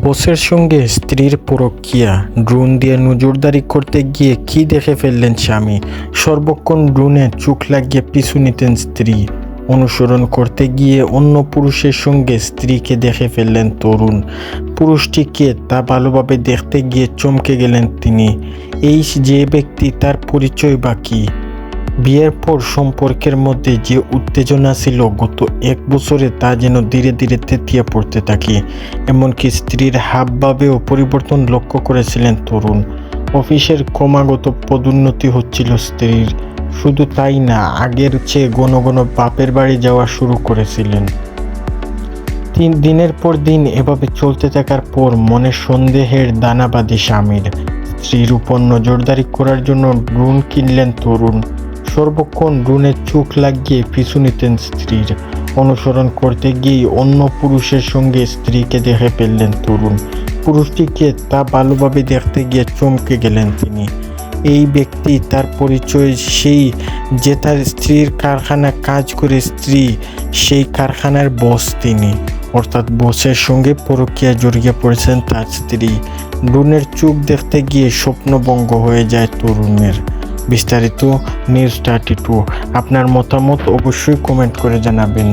বসের সঙ্গে স্ত্রীর পরকীয়া, ড্রোন দিয়ে নজরদারি করতে গিয়ে কি দেখে ফেললেন স্বামী। সর্বক্ষণ ড্রোনে চোখ লাগিয়ে পিছু নিতেন স্ত্রী। অনুসরণ করতে গিয়ে অন্য পুরুষের সঙ্গে স্ত্রীকে দেখে ফেললেন তরুণ। পুরুষটিকে তা ভালোভাবে দেখতে গিয়ে চমকে গেলেন তিনি। এই যে ব্যক্তি, তার পরিচয় বা কী? বিয়ের পর সম্পর্কের মধ্যে যে উত্তেজনা ছিল গত 1 বছরে, তা যেন ধীরে ধীরে তেতিয়ে পড়তে থাকে। এমনকি স্ত্রীর হাবভাবেও পরিবর্তন লক্ষ্য করেছিলেন তরুণ। অফিসের ক্রমাগত পদোন্নতি হচ্ছিল স্ত্রীর। শুধু তাই না, আগের চেয়ে ঘন ঘন বাপের বাড়ি যাওয়া শুরু করেছিলেন। দিনের পর দিন এভাবে চলতে থাকার পর মনে সন্দেহের দানা বাঁধে স্বামীর। স্ত্রীর উপর নজরদারি করার জন্য ড্রোন কিনলেন তরুণ। সর্বক্ষণ ড্রোনের চোখ লাগিয়ে পিছু নিতেন স্ত্রীর। অনুসরণ করতে গিয়ে অন্য পুরুষের সঙ্গে স্ত্রীকে দেখে ফেললেন তরুণ। পুরুষটিকে তা ভালোভাবে দেখতে গিয়ে চমকে গেলেন তিনি। এই ব্যক্তি, তার পরিচয় সেই যে তার স্ত্রীর কারখানা কাজ করে, স্ত্রী সেই কারখানার বস তিনি। অর্থাৎ বসের সঙ্গে পরকীয়ায় জড়িয়ে পড়েছেন তার স্ত্রী। ড্রোনের চোখ দেখতে গিয়ে স্বপ্নভঙ্গ হয়ে যায় তরুণের। বিস্তারিত নিউজ 32। আপনার মতামত অবশ্যই কমেন্ট করে জানাবেন।